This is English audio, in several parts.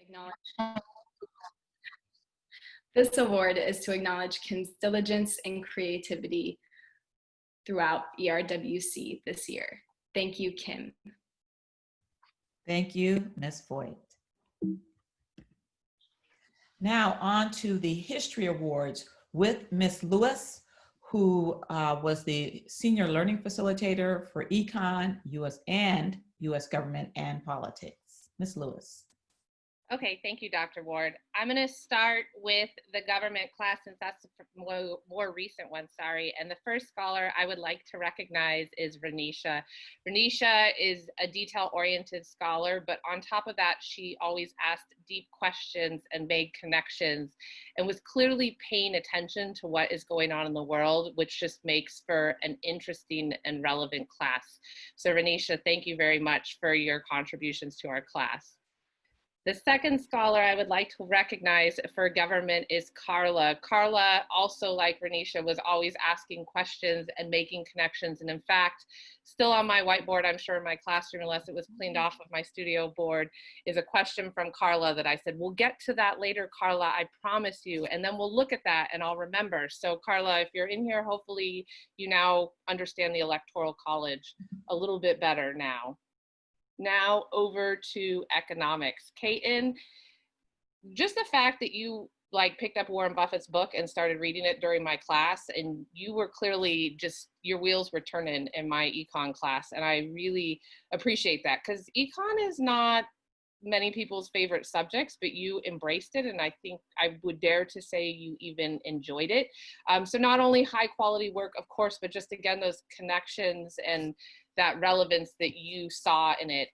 acknowledge this award is to acknowledge Kim's diligence and creativity throughout ERWC this year. Thank you, Kim. Thank you, Ms. Voigt. Now on to the History Awards with Ms. Lewis, who was the Senior Learning Facilitator for Econ, US Government and Politics. Ms. Lewis. Okay, thank you, Dr. Ward. I'm going to start with the government class since that's the more recent one, sorry. And the first scholar I would like to recognize is Renisha. Renisha is a detail-oriented scholar, but on top of that, she always asked deep questions and made connections and was clearly paying attention to what is going on in the world, which just makes for an interesting and relevant class. So Renisha, thank you very much for your contributions to our class. The second scholar I would like to recognize for government is Carla. Carla, also like Renisha, was always asking questions and making connections. And in fact, still on my whiteboard, I'm sure in my classroom, unless it was cleaned off of my studio board, is a question from Carla that I said, we'll get to that later, Carla, I promise you. And then we'll look at that and I'll remember. So Carla, if you're in here, hopefully you now understand the Electoral College a little bit better now. Now over to economics. Kaiten, just the fact that you picked up Warren Buffett's book and started reading it during my class, and you were clearly just, your wheels were turning in my econ class, and I really appreciate that because econ is not many people's favorite subjects, but you embraced it, and I think I would dare to say you even enjoyed it. So not only high quality work, of course, but just again, those connections and that relevance that you saw in it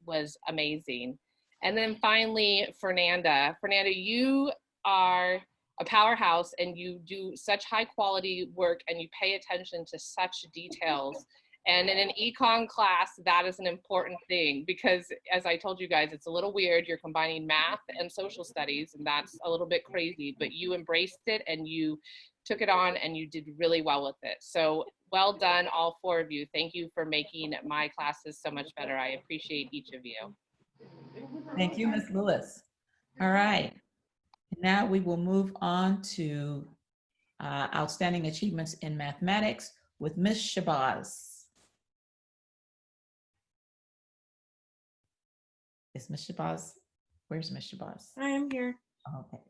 was amazing. And then finally, Fernanda. Fernanda, you are a powerhouse and you do such high quality work and you pay attention to such details. And in an econ class, that is an important thing because as I told you guys, it's a little weird. You're combining math and social studies and that's a little bit crazy, but you embraced it and you took it on and you did really well with it. So well done, all four of you. Thank you for making my classes so much better. I appreciate each of you. Thank you, Ms. Lewis. All right, now we will move on to Outstanding Achievements in Mathematics with Ms. Shabazz. Is Ms. Shabazz? Where's Ms. Shabazz? I am here. Okay.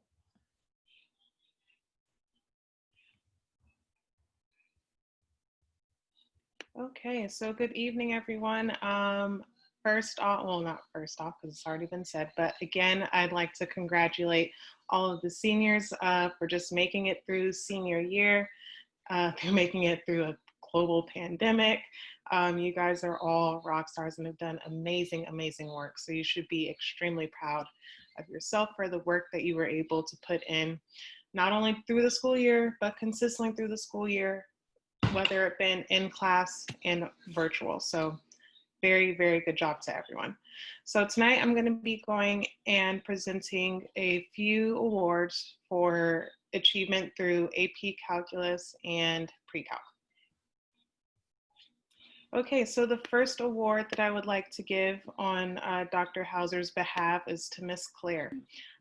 Okay, so good evening, everyone. First off, well, not first off, because it's already been said, but again, I'd like to congratulate all of the seniors for just making it through senior year. They're making it through a global pandemic. You guys are all rock stars and have done amazing, amazing work. So you should be extremely proud of yourself for the work that you were able to put in, not only through the school year, but consistently through the school year, whether it been in class and virtual. So very, very good job to everyone. So tonight I'm going to be going and presenting a few awards for achievement through AP Calculus and Pre-Calc. Okay, so the first award that I would like to give on Dr. Hauser's behalf is to Miss Claire.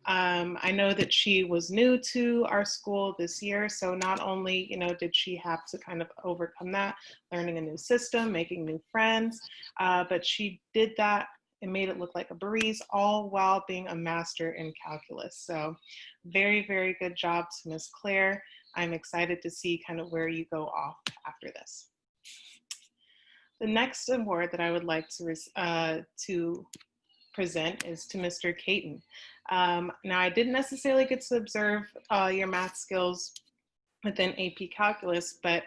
I know that she was new to our school this year, so not only, did she have to kind of overcome that, learning a new system, making new friends, but she did that and made it look like a breeze, all while being a master in calculus. So very, very good job to Miss Claire. I'm excited to see kind of where you go off after this. The next award that I would like to present is to Mr. Kaiten. Now, I didn't necessarily get to observe your math skills within AP Calculus, but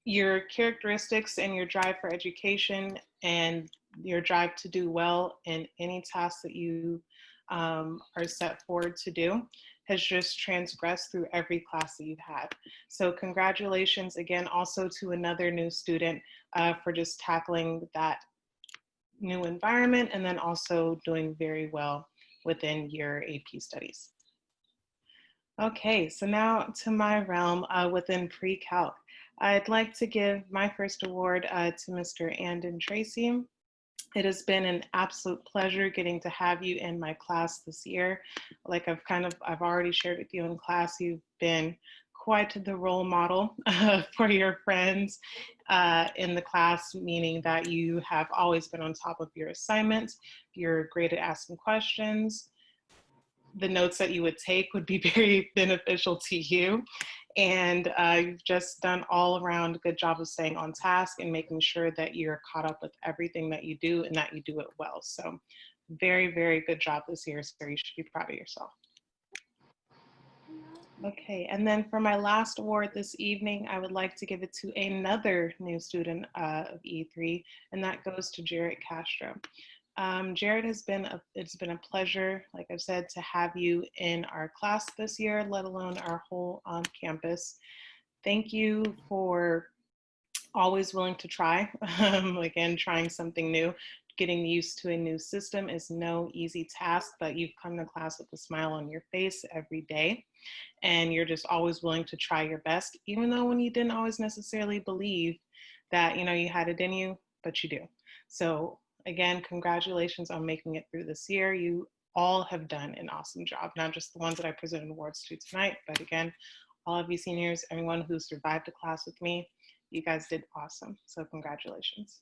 your characteristics and your drive for education and your drive to do well in any task that you are set forward to do has just transgressed through every class that you've had. So congratulations again also to another new student for just tackling that new environment and then also doing very well within your AP studies. Okay, so now to my realm within Pre-Calc. I'd like to give my first award to Mr. Andon Tracy. It has been an absolute pleasure getting to have you in my class this year. Like I've already shared with you in class, you've been quite the role model for your friends in the class, meaning that you have always been on top of your assignments. You're great at asking questions. The notes that you would take would be very beneficial to you. And you've just done all around a good job of staying on task and making sure that you're caught up with everything that you do and that you do it well. So very, very good job this year, sir. You should be proud of yourself. Okay, and then for my last award this evening, I would like to give it to another new student of E3, and that goes to Jared Castro. Jared, it's been a pleasure, like I've said, to have you in our class this year, let alone our whole on campus. Thank you for always willing to try. Again, trying something new. Getting used to a new system is no easy task, but you've come to class with a smile on your face every day. And you're just always willing to try your best, even though when you didn't always necessarily believe that, you had it in you, but you do. So again, congratulations on making it through this year. You all have done an awesome job, not just the ones that I presented awards to tonight, but again, all of you seniors, everyone who survived the class with me, you guys did awesome. So congratulations.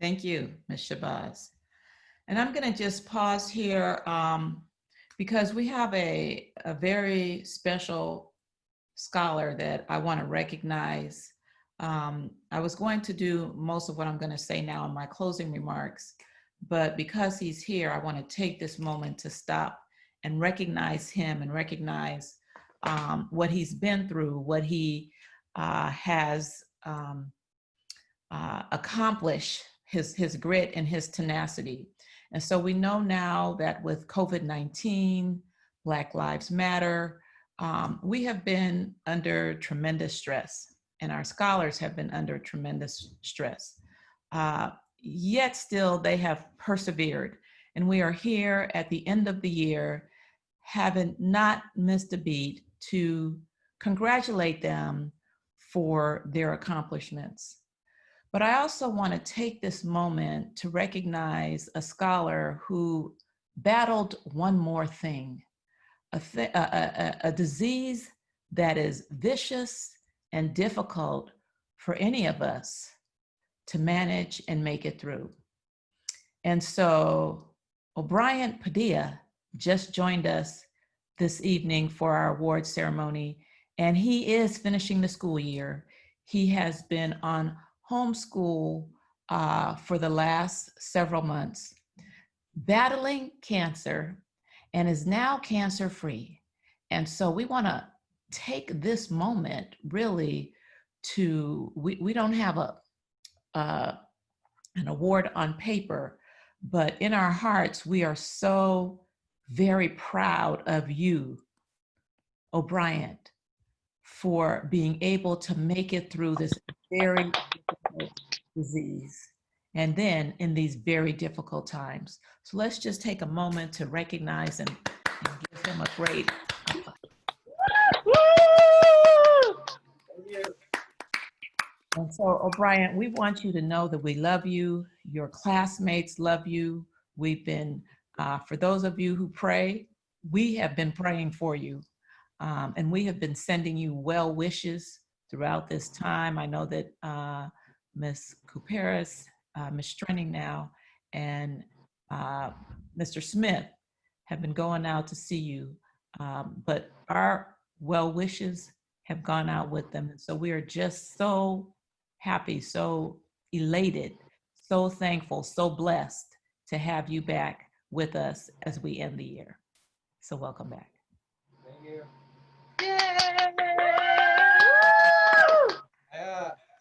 Thank you, Ms. Shabazz. And I'm going to just pause here because we have a very special scholar that I want to recognize. I was going to do most of what I'm going to say now in my closing remarks, but because he's here, I want to take this moment to stop and recognize him and recognize what he's been through, what he has accomplished, his grit and his tenacity. And so we know now that with COVID-19, Black Lives Matter, we have been under tremendous stress, and our scholars have been under tremendous stress. Yet still, they have persevered. And we are here at the end of the year, having not missed a beat to congratulate them for their accomplishments. But I also want to take this moment to recognize a scholar who battled one more thing, a disease that is vicious and difficult for any of us to manage and make it through. And so O'Brien Padilla just joined us this evening for our award ceremony, and he is finishing the school year. He has been on homeschool for the last several months, battling cancer, and is now cancer-free. And so we want to take this moment really to, we don't have an award on paper, but in our hearts, we are so very proud of you, O'Brien, for being able to make it through this very difficult disease, and then in these very difficult times. So let's just take a moment to recognize and give him a great applause. And so, O'Brien, we want you to know that we love you. Your classmates love you. We've been, for those of you who pray, we have been praying for you. And we have been sending you well wishes throughout this time. I know that Ms. Couperis, Ms. Strenning now, and Mr. Smith have been going out to see you. But our well wishes have gone out with them. And so we are just so happy, so elated, so thankful, so blessed to have you back with us as we end the year. So welcome back. Thank you.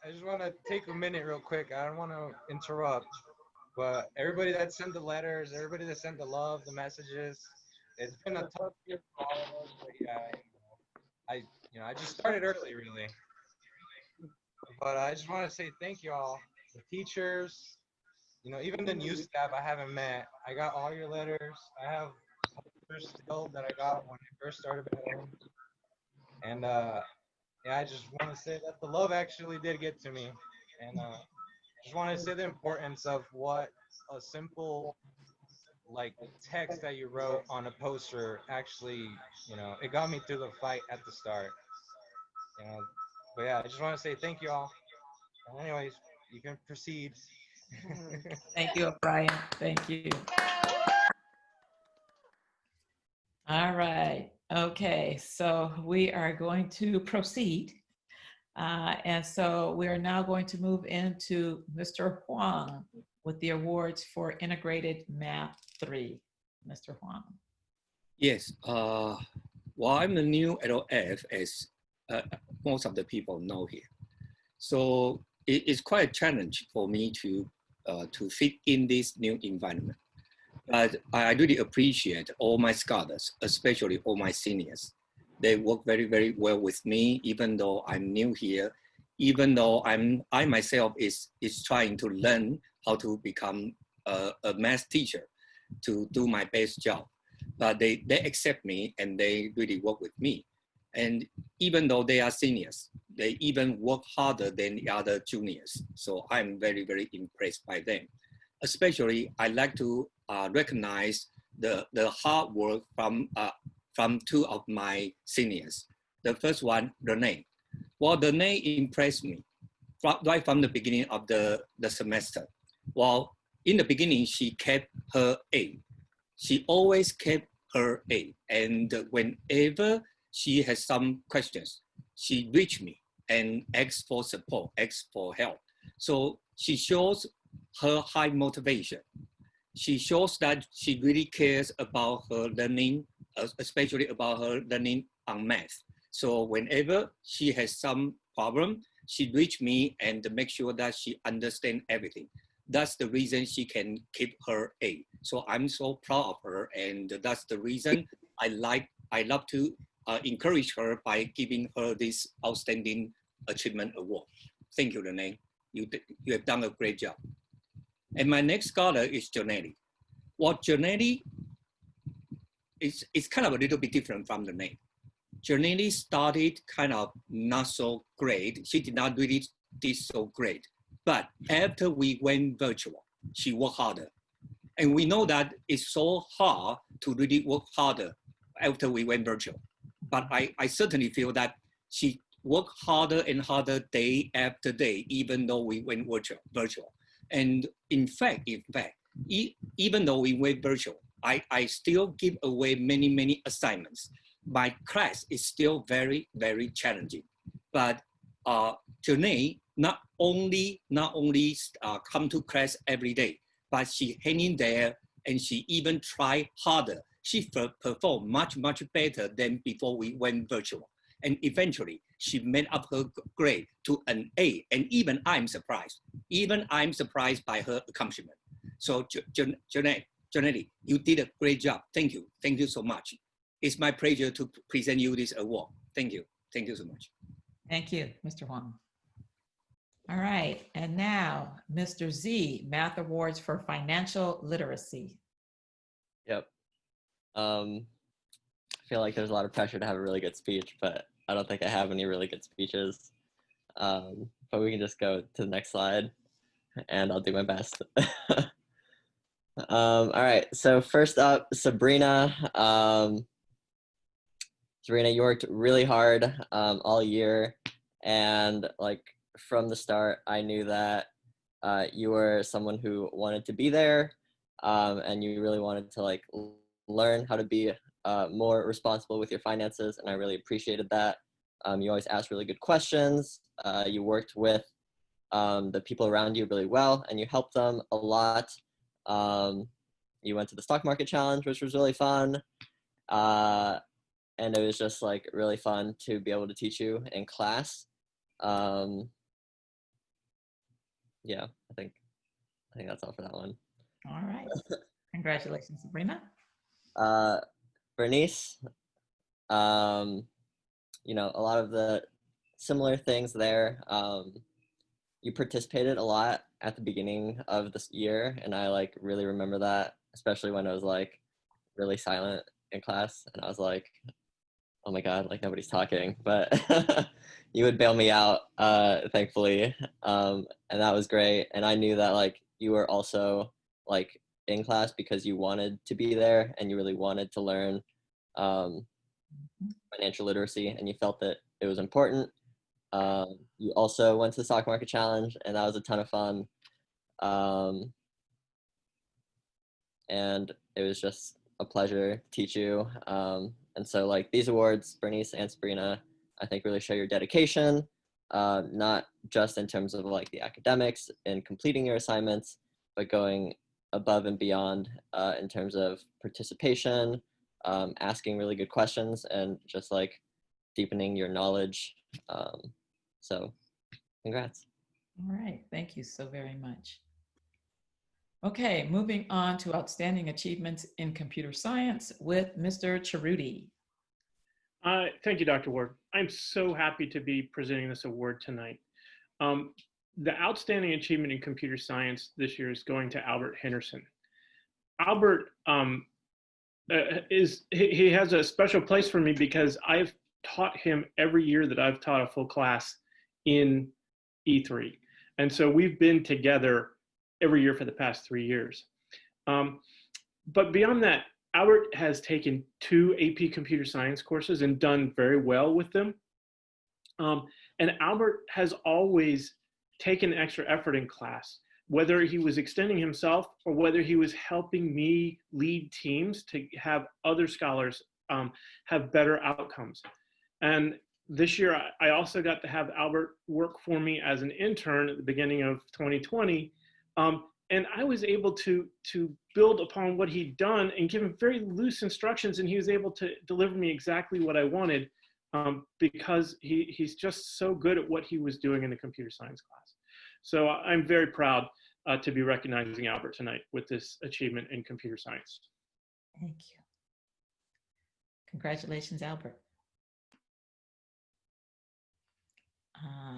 I just want to take a minute real quick. I don't want to interrupt, but everybody that sent the letters, everybody that sent the love, the messages, it's been a tough year for all of us. But yeah, I just started early, really. But I just want to say thank you all, the teachers, even the new staff I haven't met. I got all your letters. I have posters still that I got when I first started battling. And yeah, I just want to say that the love actually did get to me. And just want to say the importance of what a simple like text that you wrote on a poster actually, it got me through the fight at the start. You know, but yeah, I just want to say thank you all. Anyways, you can proceed. Thank you, Brian. Thank you. All right. Okay. So we are going to proceed. And so we are now going to move into Mr. Huang with the awards for Integrated Math 3. Mr. Huang. Yes. Well, I'm new at OF, as most of the people know here. So it's quite a challenge for me to fit in this new environment. But I really appreciate all my scholars, especially all my seniors. They work very, very well with me, even though I'm new here, even though I myself is trying to learn how to become a math teacher to do my best job. But they accept me and they really work with me. And even though they are seniors, they even work harder than the other juniors. So I'm very, very impressed by them. Especially, I like to recognize the hard work from two of my seniors. The first one, Renee. Well, Renee impressed me right from the beginning of the semester. Well, in the beginning, she kept her A. She always kept her A. And whenever she has some questions, she reached me and asked for support, asked for help. So she shows her high motivation. She shows that she really cares about her learning, especially about her learning on math. So whenever she has some problem, she reach me and make sure that she understands everything. That's the reason she can keep her A. So I'm so proud of her, and that's the reason I love to encourage her by giving her this outstanding achievement award. Thank you, Renee. You have done a great job. And my next scholar is Janetti. Well, Janetti is kind of a little bit different from the name. Janetti started kind of not so great. She did not really do so great. But after we went virtual, she worked harder. And we know that it's so hard to really work harder after we went virtual. But I certainly feel that she worked harder and harder day after day, even though we went virtual. And in fact, even though we went virtual, I still give away many assignments. My class is still very, very challenging. But Janae not only come to class every day, but she hang in there and she even try harder. She performed much better than before we went virtual. And eventually, she made up her grade to an A. And even I'm surprised. By her accomplishment. So Janetti, you did a great job. Thank you. Thank you so much. It's my pleasure to present you this award. Thank you. Thank you so much. Thank you, Mr. Huang. All right, and now Mr. Z, Math Awards for Financial Literacy. Yep. I feel like there's a lot of pressure to have a really good speech, but I don't think I have any really good speeches. But we can just go to the next slide and I'll do my best. All right, so first up, Sabrina. Sabrina, you worked really hard all year, and like from the start, I knew that you were someone who wanted to be there, and you really wanted to like learn how to be more responsible with your finances, and I really appreciated that. You always asked really good questions. You worked with the people around you really well, and you helped them a lot. You went to the stock market challenge, which was really fun. And it was just like really fun to be able to teach you in class. Yeah, I think that's all for that one. All right. Congratulations, Sabrina. Bernice, you know, a lot of the similar things there. You participated a lot at the beginning of this year, and I like really remember that, especially when I was like really silent in class, and I was like, oh my God, like nobody's talking, but you would bail me out, thankfully, and that was great. And I knew that like you were also like in class because you wanted to be there and you really wanted to learn financial literacy, and you felt that it was important. You also went to the stock market challenge, and that was a ton of fun. And it was just a pleasure to teach you. And so like these awards, Bernice and Sabrina, I think really show your dedication, not just in terms of like the academics and completing your assignments, but going above and beyond in terms of participation, asking really good questions, and just like deepening your knowledge. So congrats. All right, thank you so very much. Okay, moving on to outstanding achievements in computer science with Mr. Cerruti. Thank you, Dr. Ward. I'm so happy to be presenting this award tonight. The outstanding achievement in computer science this year is going to Albert Henderson. Albert he has a special place for me because I've taught him every year that I've taught a full class in E3. And so we've been together every year for the past 3 years. But beyond that, Albert has taken 2 AP computer science courses and done very well with them. And Albert has always taken extra effort in class, whether he was extending himself or whether he was helping me lead teams to have other scholars have better outcomes. And this year, I also got to have Albert work for me as an intern at the beginning of 2020. And I was able to build upon what he'd done and give him very loose instructions, and he was able to deliver me exactly what I wanted because he's just so good at what he was doing in the computer science class. So I'm very proud to be recognizing Albert tonight with this achievement in computer science. Thank you. Congratulations, Albert.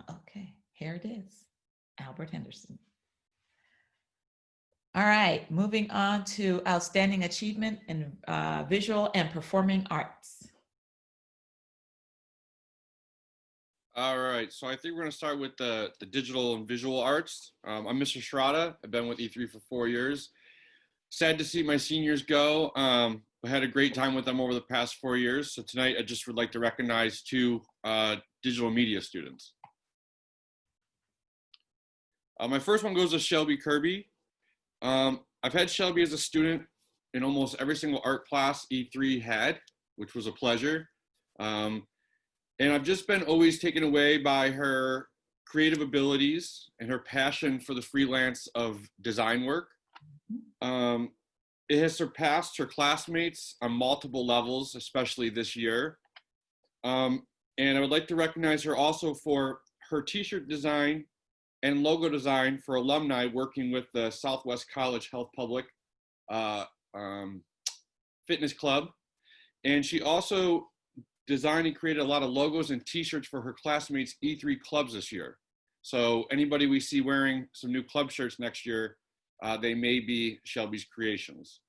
Okay, here it is, Albert Henderson. All right, moving on to outstanding achievement in visual and performing arts. All right, so I think we're gonna start with the digital and visual arts. I'm Mr. Shrotta. I've been with E3 for 4 years. Sad to see my seniors go. I had a great time with them over the past 4 years. So tonight I just would like to recognize 2 digital media students. My first one goes to Shelby Kirby. I've had Shelby as a student in almost every single art class E3 had, which was a pleasure. And I've just been always taken away by her creative abilities and her passion for the freelance of design work. It has surpassed her classmates on multiple levels, especially this year. And I would like to recognize her also for her t-shirt design and logo design for alumni working with the Southwest College Health Public Fitness Club. And she also designed and created a lot of logos and t-shirts for her classmates' E3 clubs this year. So anybody we see wearing some new club shirts next year, they may be Shelby's creations.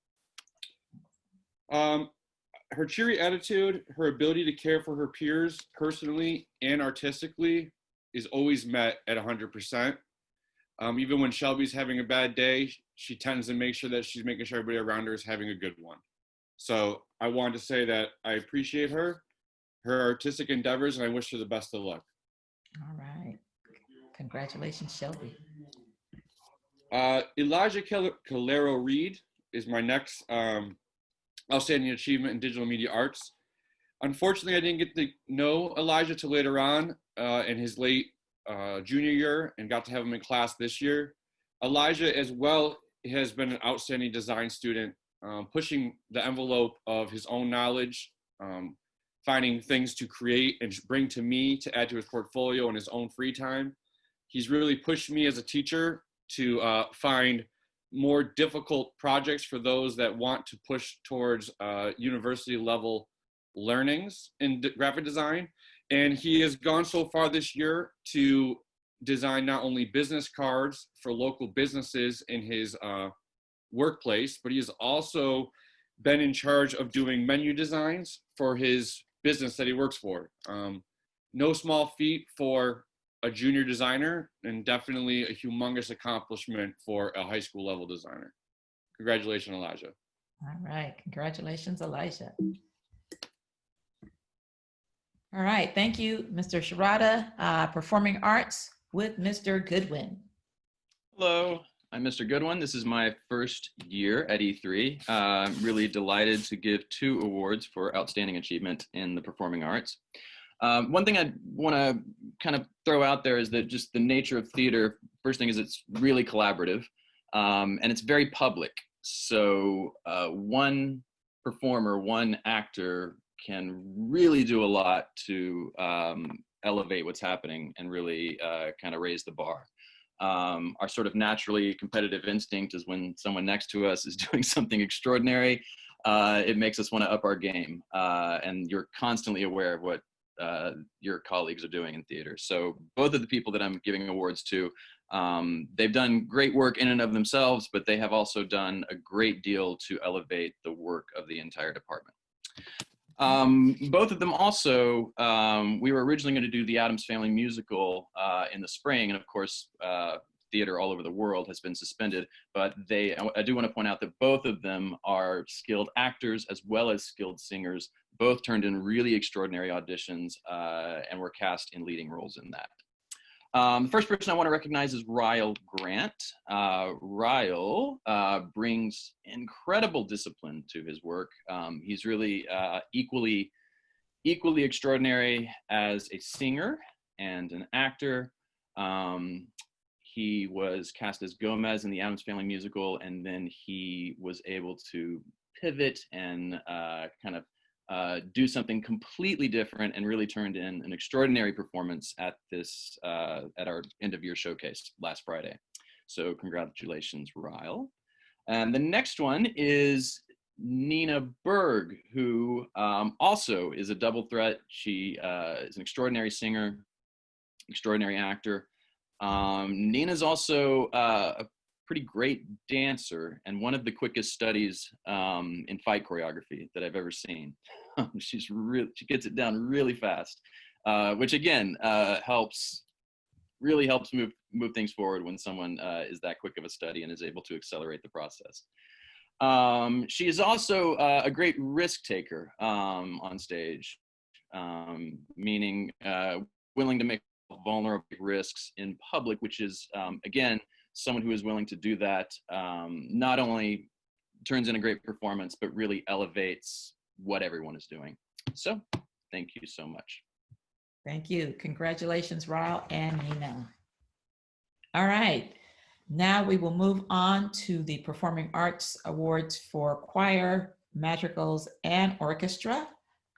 Her cheery attitude, her ability to care for her peers personally and artistically is always met at 100%. Even when Shelby's having a bad day, she tends to make sure that she's making sure everybody around her is having a good one. So I wanted to say that I appreciate her artistic endeavors, and I wish her the best of luck. All right. Congratulations, Shelby. Elijah Calero Reed is my next outstanding achievement in digital media arts. Unfortunately, I didn't get to know Elijah till later on in his late junior year, and got to have him in class this year. Elijah as well has been an outstanding design student, pushing the envelope of his own knowledge, finding things to create and bring to me to add to his portfolio in his own free time. He's really pushed me as a teacher to find more difficult projects for those that want to push towards university level learnings in graphic design. And he has gone so far this year to design not only business cards for local businesses in his workplace, but he has also been in charge of doing menu designs for his business that he works for. no small feat for a junior designer, and definitely a humongous accomplishment for a high school level designer. Congratulations, Elijah. All right, congratulations, Elijah. All right, thank you, Mr. Sharada. Performing Arts with Mr. Goodwin. Hello, I'm Mr. Goodwin. This is my first year at E3. I'm really delighted to give 2 awards for outstanding achievement in the performing arts. One thing I want to kind of throw out there is that just the nature of theater, first thing is it's really collaborative, and it's very public. So one performer, one actor can really do a lot to elevate what's happening and really kind of raise the bar. Our sort of naturally competitive instinct is when someone next to us is doing something extraordinary, it makes us want to up our game. And you're constantly aware of what your colleagues are doing in theater. So both of the people that I'm giving awards to, they've done great work in and of themselves, but they have also done a great deal to elevate the work of the entire department. Both of them also, we were originally going to do the Addams Family musical in the spring, and of course, theater all over the world has been suspended, but I do want to point out that both of them are skilled actors as well as skilled singers. Both turned in really extraordinary auditions and were cast in leading roles in that. The first person I want to recognize is Ryle Grant. Ryle brings incredible discipline to his work. He's really equally extraordinary as a singer and an actor. He was cast as Gomez in the Addams Family musical, and then he was able to pivot and kind of do something completely different and really turned in an extraordinary performance at this at our end of year showcase last Friday. So congratulations, Ryle. And the next one is Nina Berg, who also is a double threat. She is an extraordinary singer, extraordinary actor. Nina's also a pretty great dancer and one of the quickest studies in fight choreography that I've ever seen. She gets it down really fast, which again really helps move things forward when someone is that quick of a study and is able to accelerate the process. She is also a great risk taker on stage, meaning willing to make vulnerable risks in public, which is again someone who is willing to do that, not only turns in a great performance, but really elevates what everyone is doing. So thank you so much. Thank you. Congratulations, Ryle and Nina. All right. Now we will move on to the Performing Arts Awards for choir, madrigals, and orchestra.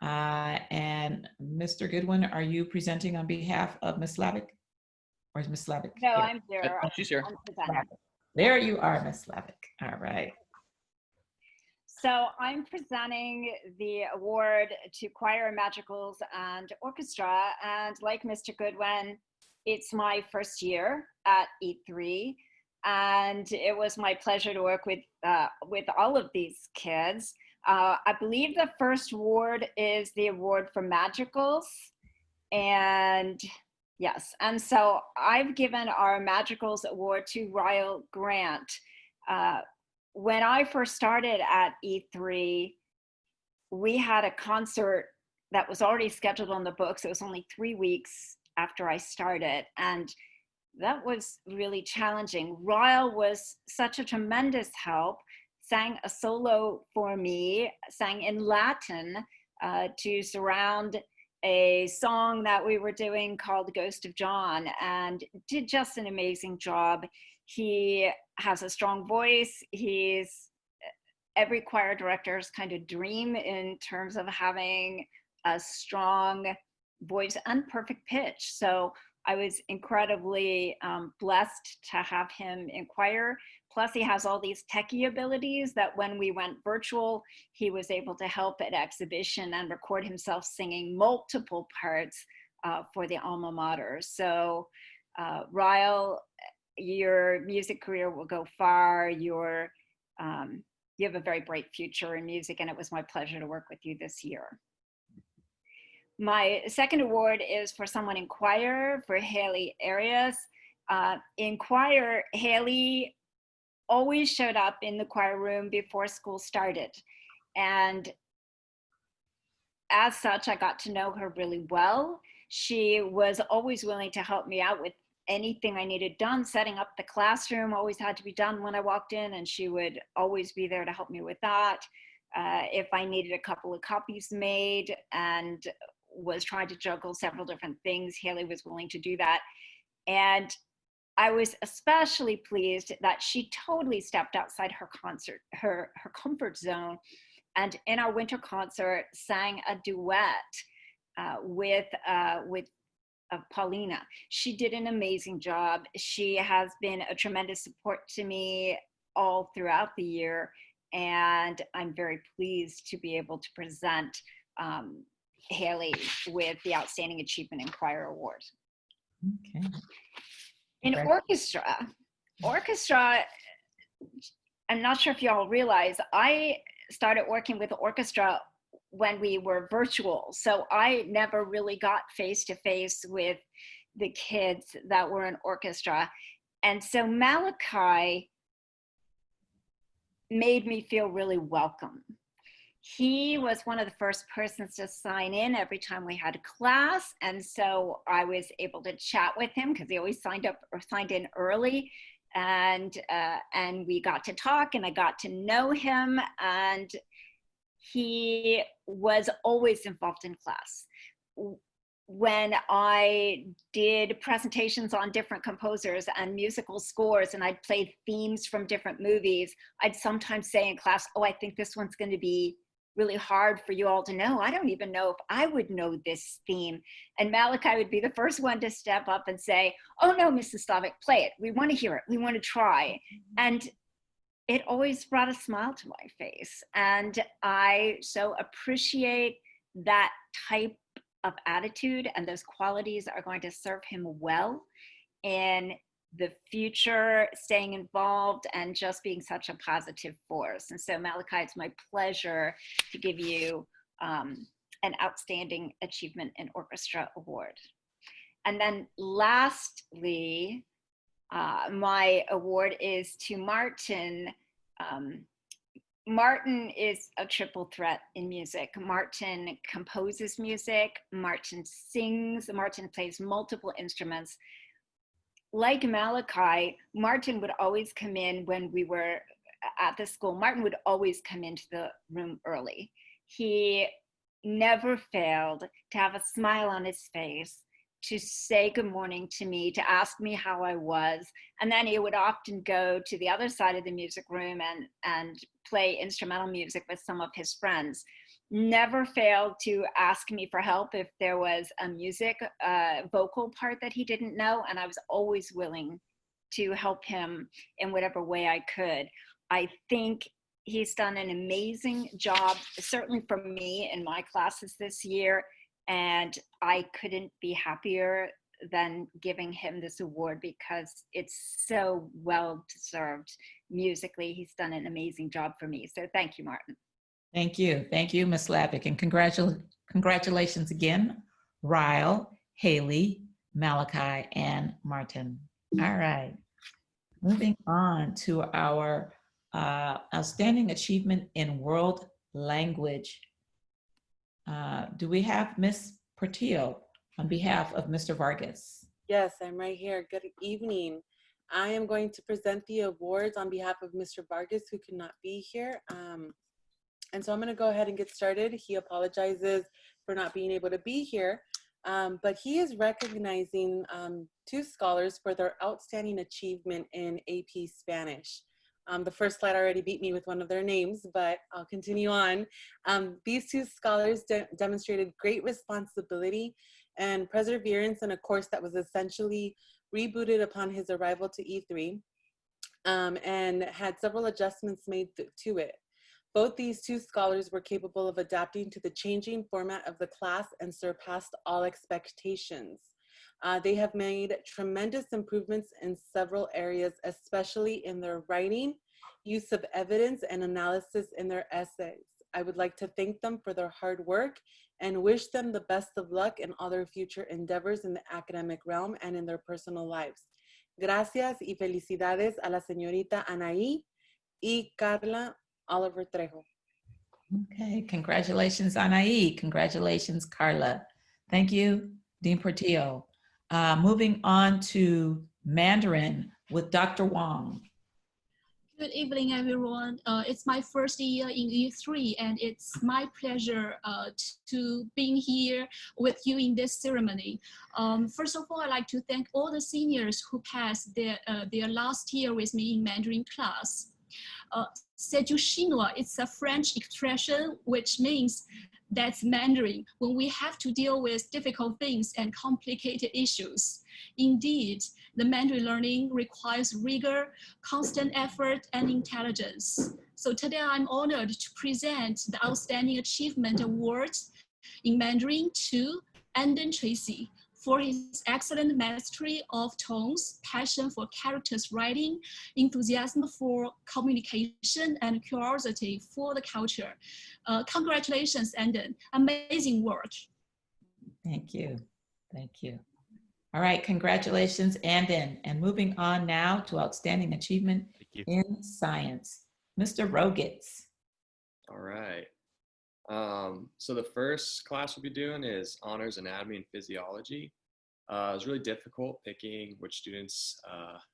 And Mr. Goodwin, are you presenting on behalf of Ms. Slavic? Or is Ms. Slavic No, here? I'm here. Oh, she's here. I'm presenting. There you are, Ms. Slavic. All right. So I'm presenting the award to choir, madrigals, and orchestra. And like Mr. Goodwin, it's my first year at E3. And it was my pleasure to work with all of these kids. I believe the first award is the award for madrigals. And yes, and so I've given our madrigals award to Ryle Grant. When I first started at E3, we had a concert that was already scheduled on the books. It was only 3 weeks after I started, and that was really challenging. Ryle was such a tremendous help, sang a solo for me, sang in Latin to surround a song that we were doing called Ghost of John, and did just an amazing job. He has a strong voice. He's every choir director's kind of dream in terms of having a strong voice and perfect pitch. So I was incredibly blessed to have him in choir. Plus he has all these techie abilities that when we went virtual, he was able to help at exhibition and record himself singing multiple parts for the alma mater. So Ryle, your music career will go far. You have a very bright future in music, and it was my pleasure to work with you this year. My second award is for someone in choir, for Haley Arias. In choir, Haley always showed up in the choir room before school started. And as such, I got to know her really well. She was always willing to help me out with anything I needed done. Setting up the classroom always had to be done when I walked in, and she would always be there to help me with that. If I needed a couple of copies made and was trying to juggle several different things, Haley was willing to do that. And I was especially pleased that she totally stepped outside her comfort zone, and in our winter concert sang a duet with Paulina. She did an amazing job. She has been a tremendous support to me all throughout the year, and I'm very pleased to be able to present Haley with the Outstanding Achievement in Choir Award. Okay. In orchestra, I'm not sure if y'all realize, I started working with the orchestra when we were virtual. So I never really got face to face with the kids that were in orchestra. And so Malachi made me feel really welcome. He was one of the first persons to sign in every time we had a class. And so I was able to chat with him because he always signed in early. And we got to talk, and I got to know him, and he was always involved in class. When I did presentations on different composers and musical scores, and I'd play themes from different movies, I'd sometimes say in class, oh, I think this one's going to be really hard for you all to know. I don't even know if I would know this theme. And Malachi would be the first one to step up and say, oh no, Mrs. Slavic, play it. We want to hear it. We want to try. And it always brought a smile to my face. And I so appreciate that type of attitude, and those qualities are going to serve him well in the future, staying involved and just being such a positive force. And so Malachi, it's my pleasure to give you an Outstanding Achievement in Orchestra Award. And then lastly, my award is to Martin. Martin is a triple threat in music. Martin composes music, Martin sings, Martin plays multiple instruments. Like Malachi, Martin would always come in when we were at the school. Martin would always come into the room early. He never failed to have a smile on his face, to say good morning to me, to ask me how I was. And then he would often go to the other side of the music room and play instrumental music with some of his friends. Never failed to ask me for help if there was a vocal part that he didn't know, and I was always willing to help him in whatever way I could. I think he's done an amazing job, certainly for me in my classes this year, and I couldn't be happier than giving him this award because it's so well deserved. Musically, he's done an amazing job for me. So thank you, Martin. Thank you, Ms. Slavic, and congratulations again, Ryle, Haley, Malachi, and Martin. All right, moving on to our Outstanding Achievement in World Language. Do we have Ms. Portillo on behalf of Mr. Vargas? Yes, I'm right here. Good evening. I am going to present the awards on behalf of Mr. Vargas, who could not be here. And so I'm going to go ahead and get started. He apologizes for not being able to be here, but he is recognizing 2 scholars for their outstanding achievement in AP Spanish. The first slide already beat me with one of their names, but I'll continue on. These 2 scholars demonstrated great responsibility and perseverance in a course that was essentially rebooted upon his arrival to E3 and had several adjustments made to it. Both these 2 scholars were capable of adapting to the changing format of the class and surpassed all expectations. They have made tremendous improvements in several areas, especially in their writing, use of evidence, and analysis in their essays. I would like to thank them for their hard work and wish them the best of luck in all their future endeavors in the academic realm and in their personal lives. Gracias y felicidades a la señorita Anaí y Carla Oliver Trejo. Okay, congratulations, Anaí. Congratulations, Carla. Thank you, Dean Portillo. Moving on to Mandarin with Dr. Wong. Good evening, everyone. It's my first year in E3, and it's my pleasure to being here with you in this ceremony. First of all, I'd like to thank all the seniors who passed their last year with me in Mandarin class. C'est du chinois, it's a French expression which means that's Mandarin when we have to deal with difficult things and complicated issues. Indeed, the Mandarin learning requires rigor, constant effort, and intelligence. So today I'm honored to present the Outstanding Achievement Award in Mandarin to Anden Tracy for his excellent mastery of tones, passion for characters writing, enthusiasm for communication, and curiosity for the culture. Congratulations, Anden. Amazing work. Thank you. Thank you. All right, congratulations, Anden. And moving on now to Outstanding Achievement in Science. Mr. Rogitz. All right. So the first class we'll be doing is Honors Anatomy and Physiology. It was really difficult picking which students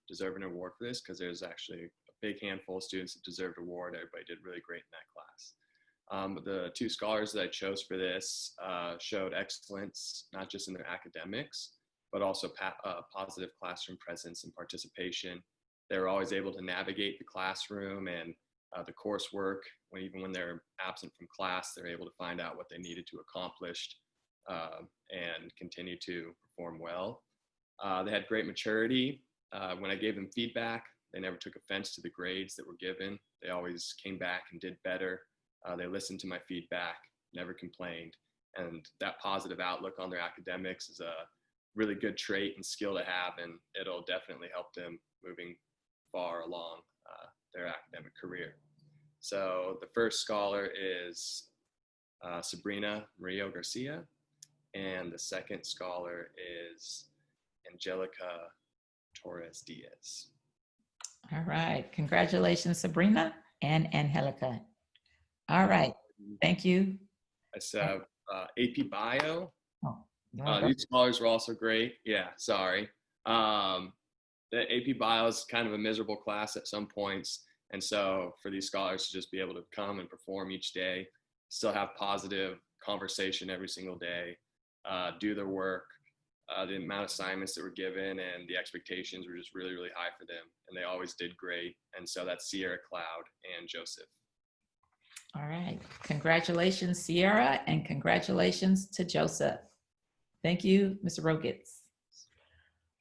deserve an award for this because there's actually a big handful of students that deserved an award. Everybody did really great in that class. The two scholars that I chose for this showed excellence, not just in their academics, but also positive classroom presence and participation. They were always able to navigate the classroom and the coursework. Even when they're absent from class, they're able to find out what they needed to accomplish and continue to perform well. They had great maturity. When I gave them feedback, they never took offense to the grades that were given. They always came back and did better. They listened to my feedback, never complained. And that positive outlook on their academics is a really good trait and skill to have, and it'll definitely help them moving far along their academic career. So the first scholar is Sabrina Murillo Garcia, and the second scholar is Angelica Torres Diaz. All right, congratulations, Sabrina and Angelica. All right, thank you. It's AP Bio. Oh, these scholars were also great. Yeah, sorry. The AP Bio is kind of a miserable class at some points. And so for these scholars to just be able to come and perform each day, still have positive conversation every single day, do their work, the amount of assignments that were given and the expectations were just really, really high for them. And they always did great. And so that's Sierra, Cloud, and Joseph. All right, congratulations, Sierra, and congratulations to Joseph. Thank you, Mr. Rogitz.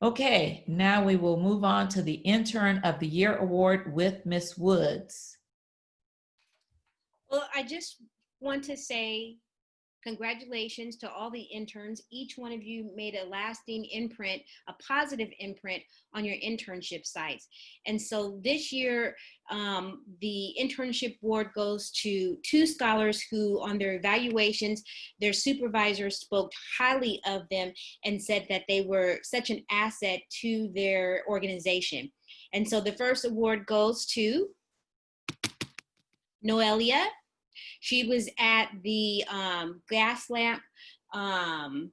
Okay, now we will move on to the Intern of the Year Award with Ms. Woods. Well, I just want to say congratulations to all the interns. Each one of you made a lasting imprint, a positive imprint on your internship sites. And so this year, the internship award goes to two scholars who on their evaluations, their supervisors spoke highly of them and said that they were such an asset to their organization. And so the first award goes to Noelia. She was at the Gas Lamp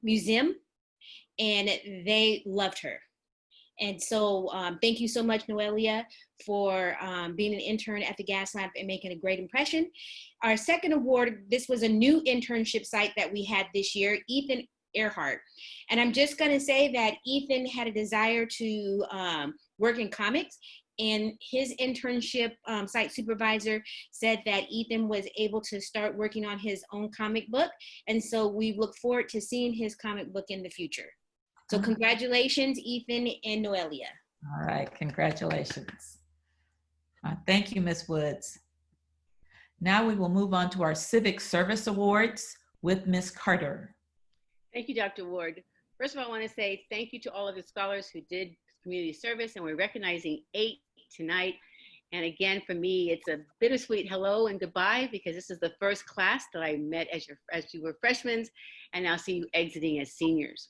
Museum, and they loved her. And so thank you so much, Noelia, for being an intern at the Gas Lamp and making a great impression. Our second award, this was a new internship site that we had this year, Ethan Earhart. And I'm just gonna say that Ethan had a desire to work in comics, and his internship site supervisor said that Ethan was able to start working on his own comic book. And so we look forward to seeing his comic book in the future. So congratulations, Ethan and Noelia. All right, congratulations. Thank you, Ms. Woods. Now we will move on to our Civic Service Awards with Ms. Carter. Thank you, Dr. Ward. First of all, I want to say thank you to all of the scholars who did community service, and we're recognizing 8 tonight. And again, for me, it's a bittersweet hello and goodbye because this is the first class that I met as you were freshmen, and now see you exiting as seniors.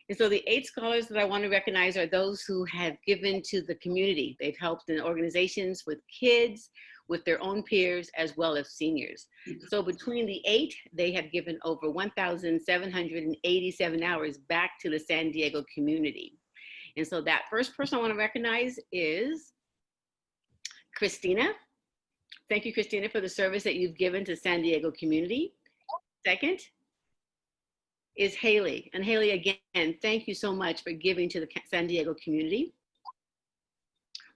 And so the 8 scholars that I want to recognize are those who have given to the community. They've helped in organizations with kids, with their own peers, as well as seniors. So between the 8, they have given over 1,787 hours back to the San Diego community. And so that first person I want to recognize is Christina. Thank you, Christina, for the service that you've given to San Diego community. Second is Haley. And Haley, again, thank you so much for giving to the San Diego community.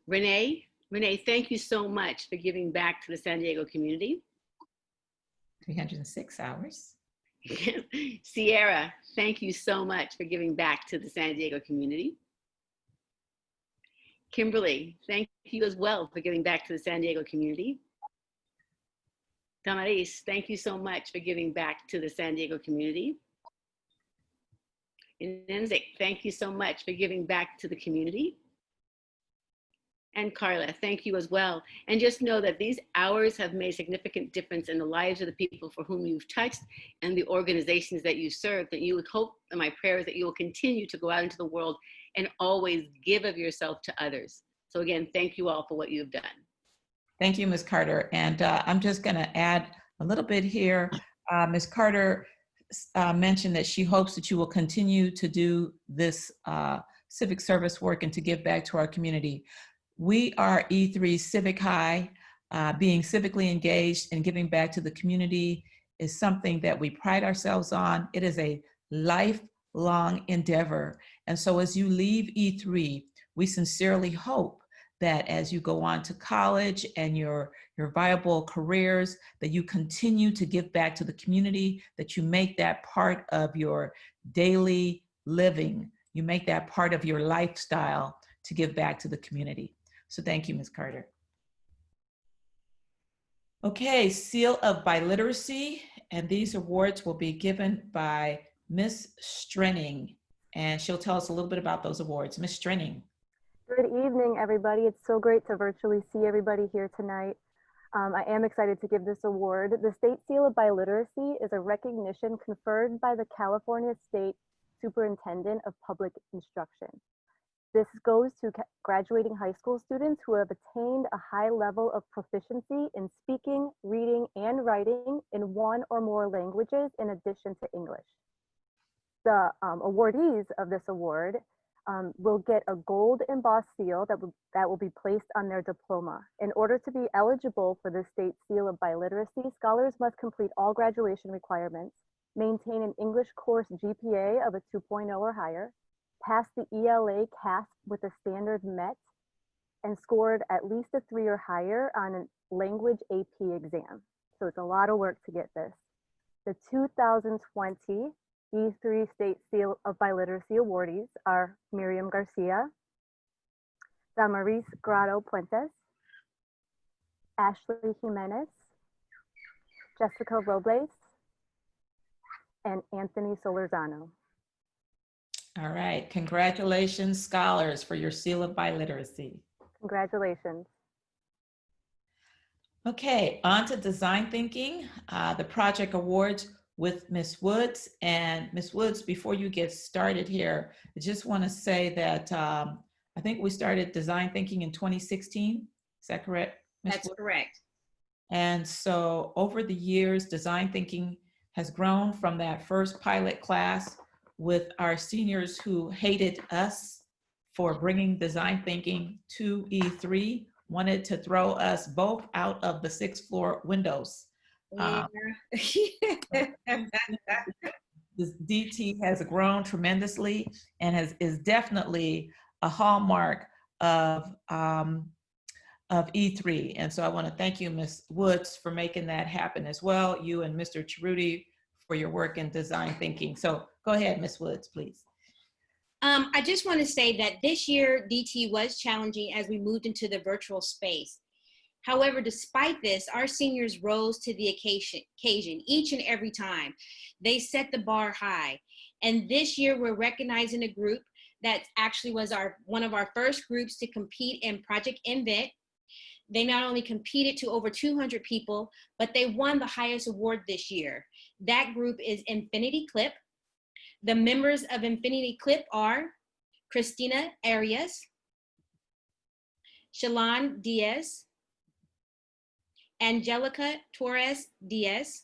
Renee, thank you so much for giving back to the San Diego community. 306 hours. Sierra, thank you so much for giving back to the San Diego community. Kimberly, thank you as well for giving back to the San Diego community. Damaris, thank you so much for giving back to the San Diego community. And Nenzik, thank you so much for giving back to the community. And Carla, thank you as well. And just know that these hours have made a significant difference in the lives of the people for whom you've touched and the organizations that you serve, that you would hope, and my prayer is that you will continue to go out into the world and always give of yourself to others. So again, thank you all for what you've done. Thank you, Ms. Carter. And I'm just gonna add a little bit here. Ms. Carter mentioned that she hopes that you will continue to do this civic service work and to give back to our community. We are E3 Civic High. Being civically engaged and giving back to the community is something that we pride ourselves on. It is a lifelong endeavor. And so as you leave E3, we sincerely hope that as you go on to college and your viable careers, that you continue to give back to the community, that you make that part of your daily living, you make that part of your lifestyle to give back to the community. So thank you, Ms. Carter. Okay, Seal of Biliteracy, and these awards will be given by Ms. Strenning, and she'll tell us a little bit about those awards. Ms. Strenning. Good evening, everybody. It's so great to virtually see everybody here tonight. I am excited to give this award. The State Seal of Biliteracy is a recognition conferred by the California State Superintendent of Public Instruction. This goes to graduating high school students who have attained a high level of proficiency in speaking, reading, and writing in one or more languages in addition to English. The awardees of this award will get a gold embossed seal that will be placed on their diploma. In order to be eligible for the State Seal of Biliteracy, scholars must complete all graduation requirements, maintain an English course GPA of a 2.0 or higher, pass the ELA CASP with a standard MET, and scored at least a 3 or higher on a language AP exam. So it's a lot of work to get this. The 2020 E3 State Seal of Biliteracy awardees are Miriam Garcia, Damaris Grado Puentes, Ashley Jimenez, Jessica Robles, and Anthony Solorzano. All right, congratulations, scholars, for your Seal of Biliteracy. Congratulations. Okay, on to design thinking, the project awards with Ms. Woods. And Ms. Woods, before you get started here, I just want to say that I think we started design thinking in 2016. Is that correct, Ms. That's Woods? correct. And so over the years, design thinking has grown from that first pilot class with our seniors who hated us for bringing design thinking to E3, wanted to throw us both out of the 6th floor windows. Yeah. This DT has grown tremendously and is definitely a hallmark of E3. And so I want to thank you, Ms. Woods, for making that happen as well. You and Mr. Chiruti for your work in design thinking. So go ahead, Ms. Woods, please. I just want to say that this year DT was challenging as we moved into the virtual space. However, despite this, our seniors rose to the occasion each and every time. They set the bar high. And this year we're recognizing a group that actually was one of our first groups to compete in Project Invent. They not only competed to over 200 people, but they won the highest award this year. That group is Infinity Clip. The members of Infinity Clip are Christina Arias, Shalon Diaz, Angelica Torres Diaz,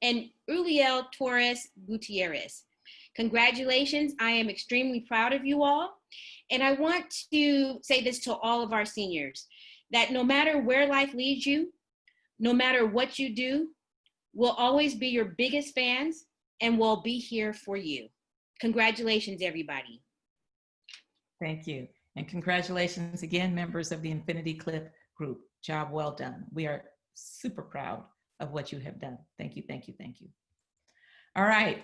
and Uliel Torres Gutierrez. Congratulations, I am extremely proud of you all. And I want to say this to all of our seniors, that no matter where life leads you, no matter what you do, we'll always be your biggest fans and we'll be here for you. Congratulations, everybody. Thank you. And congratulations again, members of the Infinity Clip group. Job well done. We are super proud of what you have done. Thank you, thank you, thank you. All right,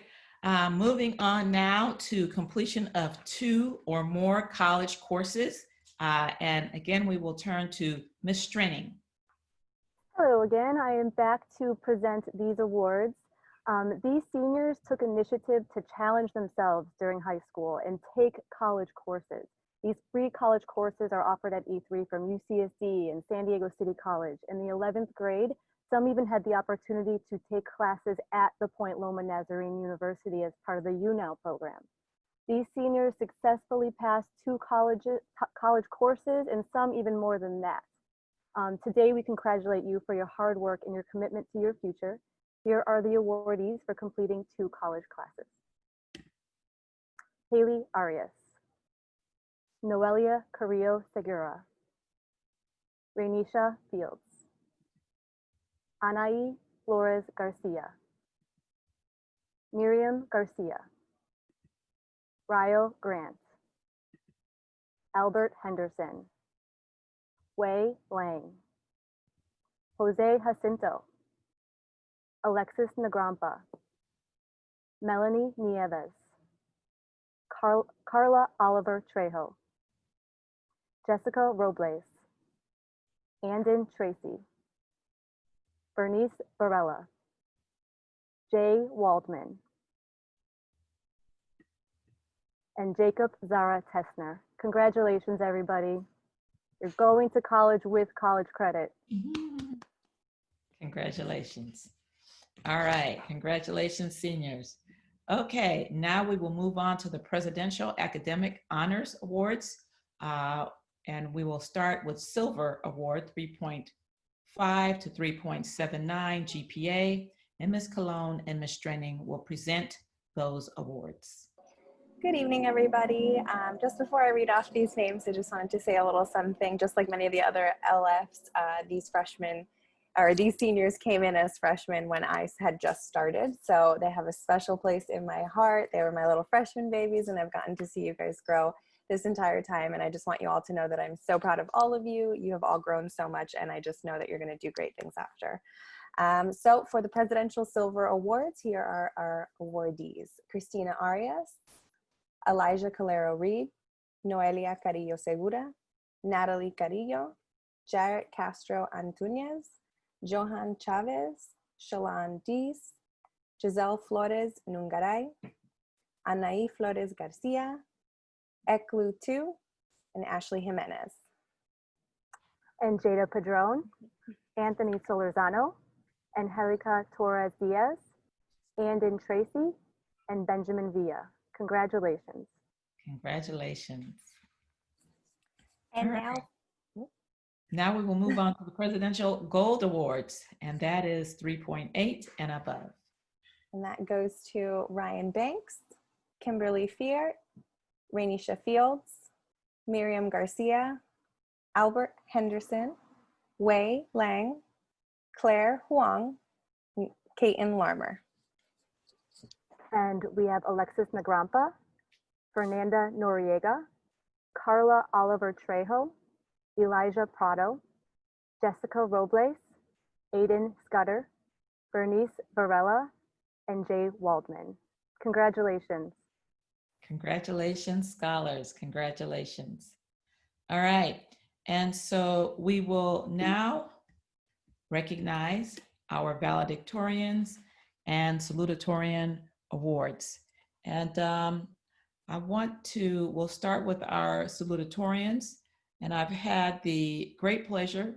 moving on now to completion of 2 or more college courses. And again, we will turn to Ms. Strenning. Hello again, I am back to present these awards. These seniors took initiative to challenge themselves during high school and take college courses. These free college courses are offered at E3 from UCSD and San Diego City College. In the 11th grade, some even had the opportunity to take classes at the Point Loma Nazarene University as part of the UNOW program. These seniors successfully passed 2 college courses and some even more than that. Today, we congratulate you for your hard work and your commitment to your future. Here are the awardees for completing 2 college classes. Haley Arias, Noelia Carrillo Segura, Rainisha Fields, Anaí Flores Garcia, Miriam Garcia, Ryo Grant, Albert Henderson, Wei Lang, Jose Jacinto, Alexis Negrampa, Melanie Nieves, Carla Oliver Trejo, Jessica Robles, Andon Tracy, Bernice Varela, Jay Waldman, and Jacob Zara Tessner. Congratulations, everybody. You're going to college with college credit. Congratulations. All right, congratulations, seniors. Okay, now we will move on to the Presidential Academic Honors Awards. And we will start with Silver Award, 3.5 to 3.79 GPA. And Ms. Colon and Ms. Strenning will present those awards. Good evening, everybody. Just before I read off these names, I just wanted to say a little something. Just like many of the other LFs, these seniors came in as freshmen when I had just started. So they have a special place in my heart. They were my little freshman babies, and I've gotten to see you guys grow this entire time. And I just want you all to know that I'm so proud of all of you. You have all grown so much, and I just know that you're going to do great things after. So for the Presidential Silver Awards, here are our awardees: Christina Arias, Elijah Calero Reed, Noelia Carrillo Segura, Natalie Carrillo, Jarrett Castro Antuñez, Johan Chavez, Shalon Dees, Giselle Flores Nungaray, Anaí Flores Garcia, Eklu Tu, and Ashley Jimenez. And Jada Padron, Anthony Solorzano, Angelica Torres Diaz, Andon Tracy, and Benjamin Villa. Congratulations. Congratulations. And now we will move on to the Presidential Gold Awards, and that is 3.8 and above. And that goes to Ryan Banks, Kimberly Fier, Rainisha Fields, Miriam Garcia, Albert Henderson, Wei Lang, Claire Huang, and Kaiten Larmer. And we have Alexis Negrampa, Fernanda Noriega, Carla Oliver Trejo, Elijah Prado, Jessica Robles, Aiden Scudder, Bernice Varela, and Jay Waldman. Congratulations. Congratulations, scholars. Congratulations. All right. And so we will now recognize our valedictorians and salutatorian awards. And we'll start with our salutatorians. And I've had the great pleasure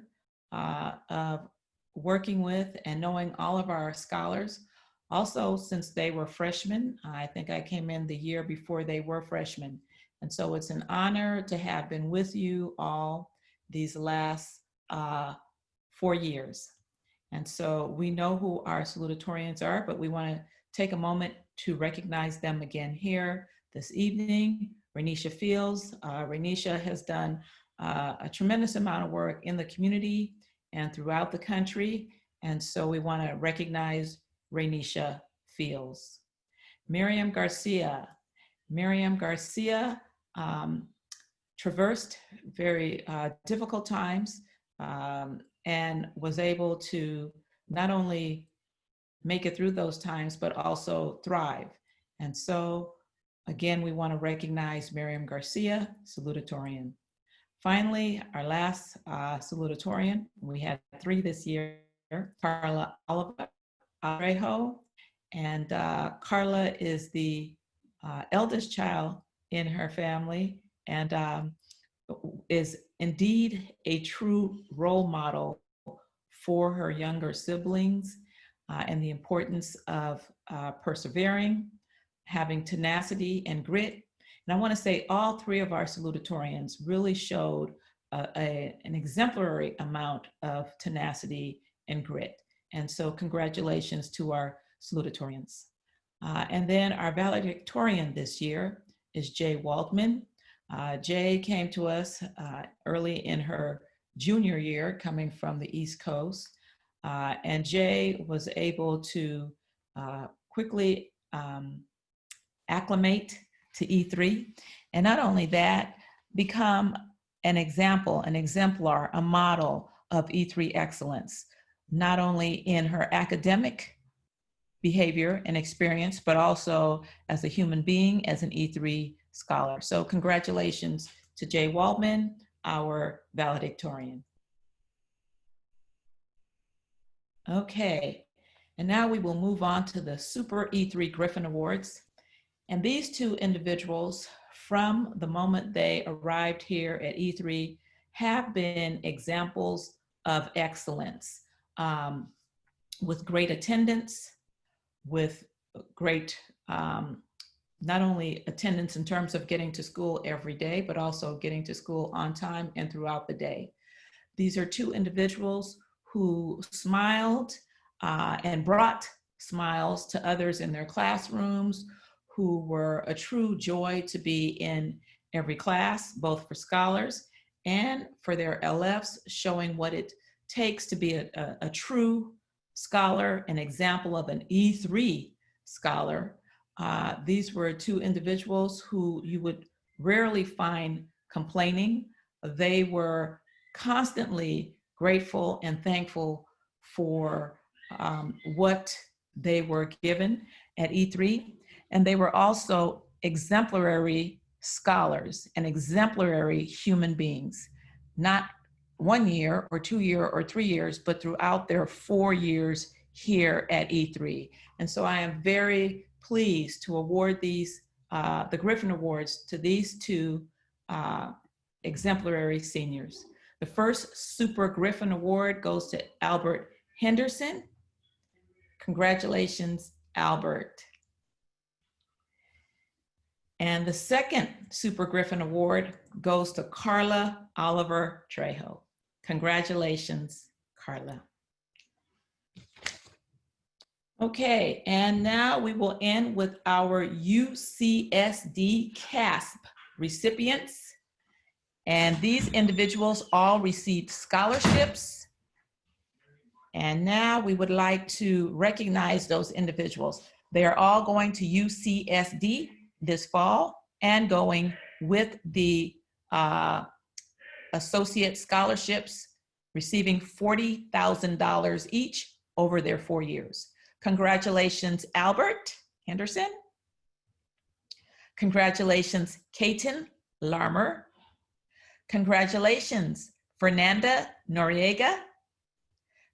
of working with and knowing all of our scholars. Also, since they were freshmen, I think I came in the year before they were freshmen. And so it's an honor to have been with you all these last 4 years. And so we know who our salutatorians are, but we want to take a moment to recognize them again here this evening. Renisha Fields. Renisha has done a tremendous amount of work in the community and throughout the country. And so we want to recognize Renisha Fields. Miriam Garcia. Miriam Garcia traversed very difficult times and was able to not only make it through those times, but also thrive. And so, again, we want to recognize Miriam Garcia, salutatorian. Finally, our last salutatorian, we had 3 this year, Carla Trejo. And Carla is the eldest child in her family and is indeed a true role model for her younger siblings and the importance of persevering, having tenacity and grit. And I want to say all 3 of our salutatorians really showed an exemplary amount of tenacity and grit. And so congratulations to our salutatorians. And then our valedictorian this year is Jay Waldman. Jay came to us early in her junior year, coming from the East Coast. And Jay was able to quickly acclimate to E3. And not only that, become an example, an exemplar, a model of E3 excellence, not only in her academic behavior and experience, but also as a human being, as an E3 scholar. So congratulations to Jay Waldman, our valedictorian. Okay, and now we will move on to the Super E3 Griffin Awards. And these 2 individuals, from the moment they arrived here at E3, have been examples of excellence, with great attendance, with great, not only attendance in terms of getting to school every day, but also getting to school on time and throughout the day. These are 2 individuals who smiled and brought smiles to others in their classrooms, who were a true joy to be in every class, both for scholars and for their LFs, showing what it takes to be a true scholar, an example of an E3 scholar. These were 2 individuals who you would rarely find complaining. They were constantly grateful and thankful for what they were given at E3. And they were also exemplary scholars and exemplary human beings, not 1 year or 2 year or 3 years, but throughout their 4 years here at E3. And so I am very pleased to award these, the Griffin Awards to these 2 exemplary seniors. The first Super Griffin Award goes to Albert Henderson. Congratulations, Albert. And the second Super Griffin Award goes to Carla Oliver Trejo. Congratulations, Carla. Okay, and now we will end with our UCSD CASP recipients. And these individuals all received scholarships. And now we would like to recognize those individuals. They are all going to UCSD this fall and going with the associate scholarships, receiving $40,000 each over their 4 years. Congratulations, Albert Henderson. Congratulations, Kaiten Larmer. Congratulations, Fernanda Noriega.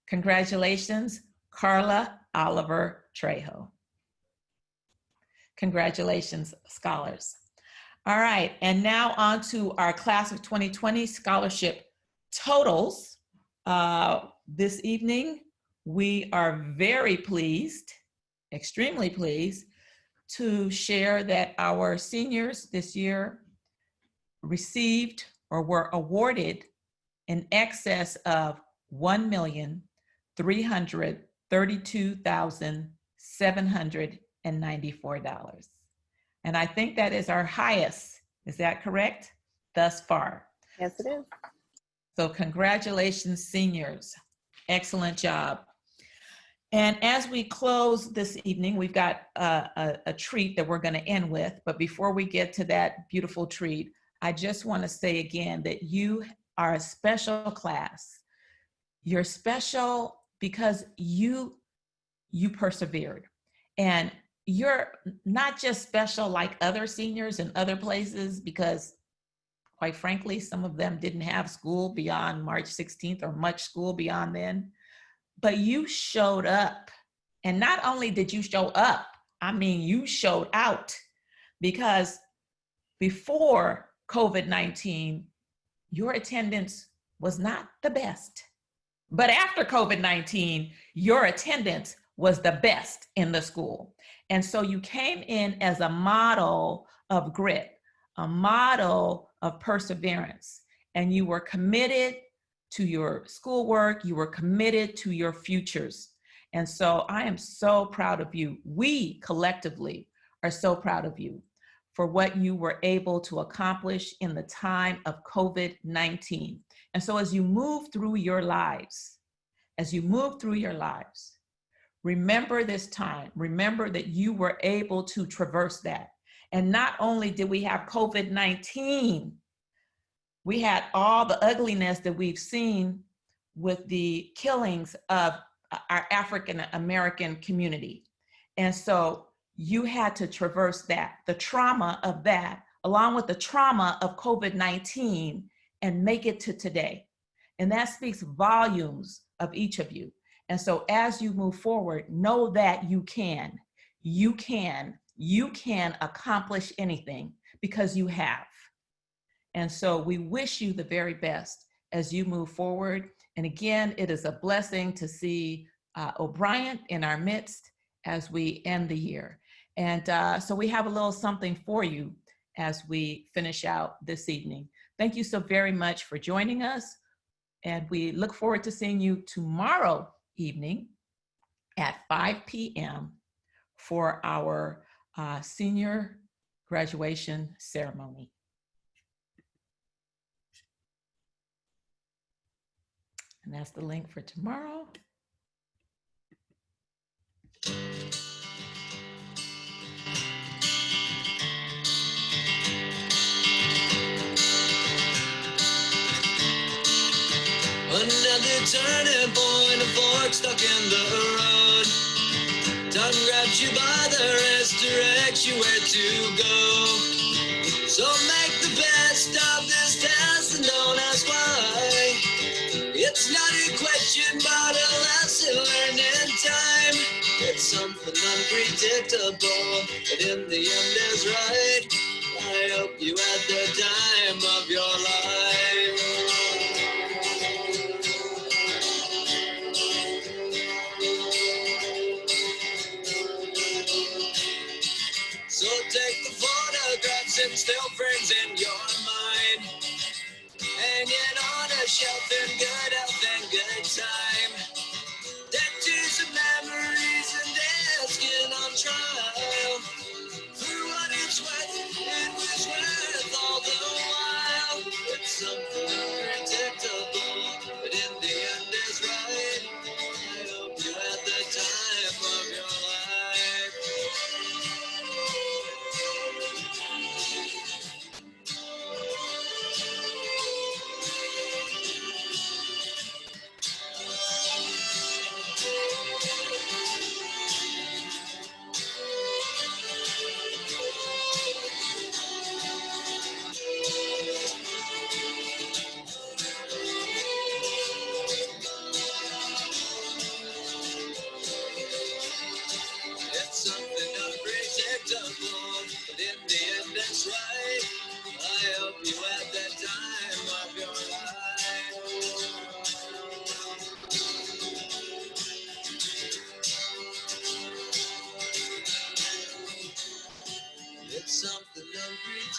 Congratulations, Carla Oliver Trejo. Congratulations, scholars. All right, and now on to our class of 2020 scholarship totals. This evening, we are very pleased, extremely pleased, to share that our seniors this year received or were awarded in excess of $1,332,794. And I think that is our highest, is that correct, thus far? Yes, it is. So congratulations, seniors. Excellent job. And as we close this evening, we've got a treat that we're going to end with. But before we get to that beautiful treat, I just want to say again that you are a special class. You're special because you persevered. And you're not just special like other seniors in other places, because quite frankly, some of them didn't have school beyond March 16th or much school beyond then, but you showed up. And not only did you show up, I mean, you showed out, because before COVID-19, your attendance was not the best. But after COVID-19, your attendance was the best in the school. And so you came in as a model of grit, a model of perseverance, and you were committed to your schoolwork, you were committed to your futures. And so I am so proud of you. We collectively are so proud of you for what you were able to accomplish in the time of COVID-19. And so as you move through your lives, remember this time, remember that you were able to traverse that. And not only did we have COVID-19, we had all the ugliness that we've seen with the killings of our African American community. And so you had to traverse that, the trauma of that, along with the trauma of COVID-19, and make it to today. And that speaks volumes of each of you. And so as you move forward, know that you can accomplish anything, because you have. And so we wish you the very best as you move forward. And again, it is a blessing to see O'Brien in our midst as we end the year. And so we have a little something for you as we finish out this evening. Thank you so very much for joining us. And we look forward to seeing you tomorrow evening at 5 p.m. for our senior graduation ceremony. And that's the link for tomorrow. Another turning point, a fork stuck in the road. Time grabs you by the wrist, directs you where to go. So make the best of this test and don't ask why. It's not a question, but a lesson learned in time. It's something unpredictable, but in the end is right. I hope you had the time of your life. So take the photographs and still frames in your mind. Hanging on a shelf in good health and good time. Pictures of memories and asking on trial. For what it's worth, it was worth all the while. It's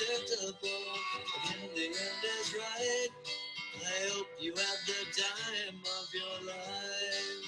unpredictable, but in the end is right. I hope you have the time of your life.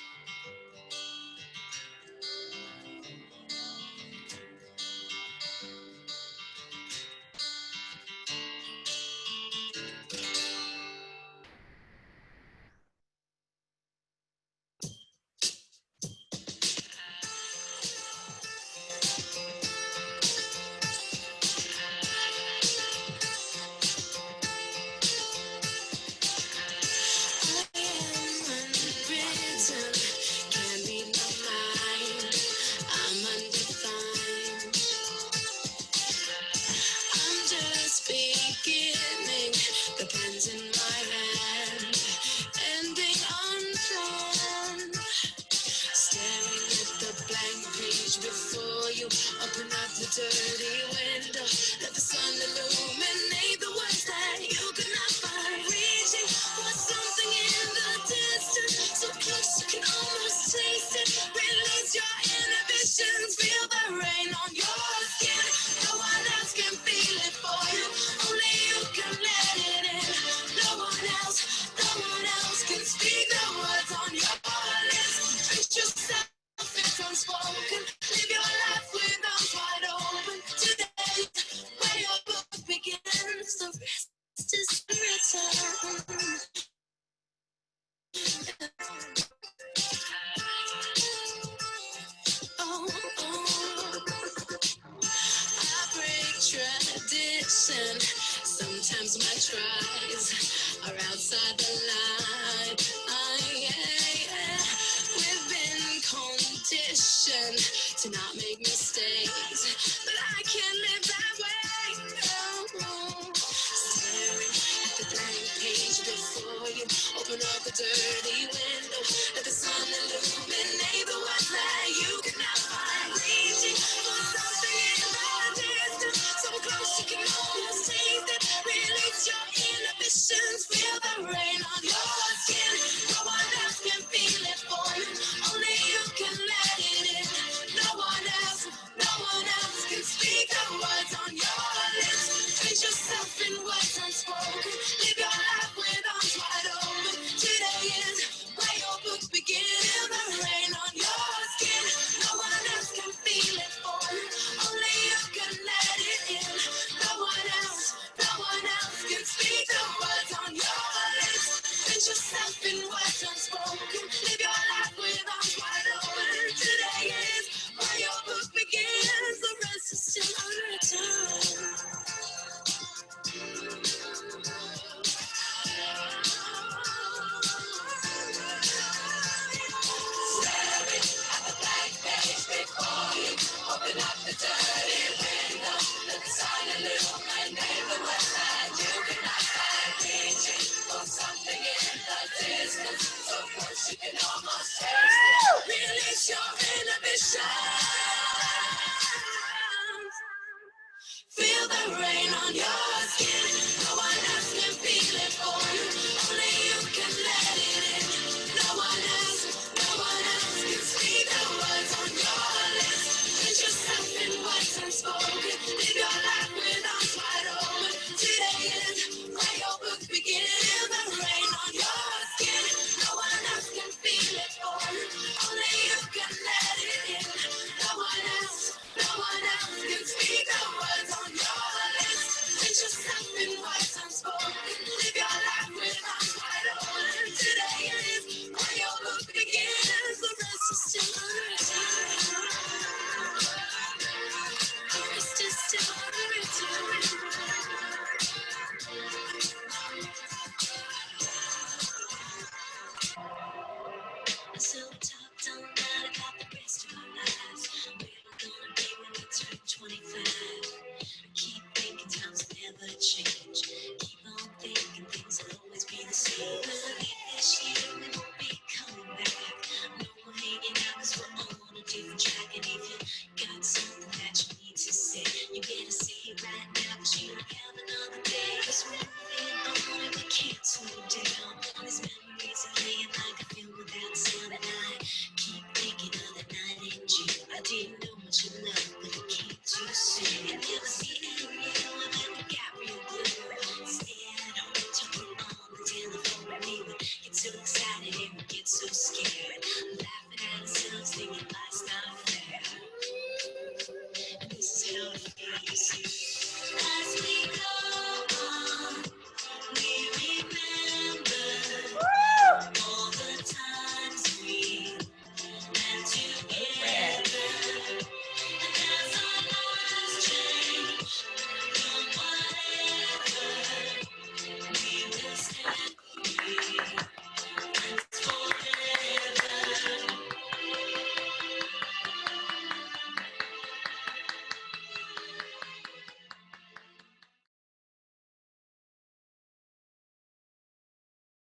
dirty window. Let the sun illuminate the words that you could not find. Reaching for something in the distance, so close you can almost taste it. Release your inhibitions, feel the rain on your skin. No one else can feel it for you, only you can let it in. No one else can speak the words on your lips. Treat yourself, it's unspoken. Live your life with arms wide open. Today, where your book begins, the rest is written. I break tradition. Sometimes my tries are outside the line. We've been conditioned to not make mistakes, but I can't live that way. No. Staring at the blank page before you, open up the dirty window. Let the sun illuminate the words that you cannot find. Reaching for something in the distance, so close you can almost taste it. Release your inhibitions, feel the rain on your skin. No one else can feel it for you, only you can let it in. No one else can speak the words on your lips. Treat yourself in words unspoken. Live your life with arms wide open. Today is where your book begins. Feel the rain on your skin. No one else can feel it for you, only you can let it in. No one else can speak the words on your lips. Treat yourself in words unspoken. Live your life with arms wide open. Today is where your book begins. The rest is still unwritten. Staring at the blank page before you, open up the dirty window. Let the sun illuminate the words that you cannot find. Reaching for something in the distance, so close you can almost taste it. Release your inhibitions. Feel the rain on your skin. No one else can feel it for you, only you can let it in. No one else can speak the words on your lips. Treat yourself in words unspoken. Live your life with arms wide open. Today is where your book begins. Feel the rain on your skin. No one else can feel it for you, only you can let it in. No one else can speak the words on your lips. Treat yourself in words unspoken. Live your life with arms wide open. Today is where your book begins. The rest is still unwritten. The rest is still unwritten. Self-talk don't matter about the rest of our lives. Where we're gonna be when we turn 25. Keep thinking times will never change. Keep on thinking things will always be the same. Believe this year we won't be coming back. No more hanging out 'cause we're all on a different track. And if you got something that you need to say, you better say it right now 'cause you don't have another day. 'Cause we're moving on and we can't slow down. These memories are playing like a film without sound. And I keep thinking of the night in June. I didn't know much enough, but it came too soon. And never see any you and then get so scared.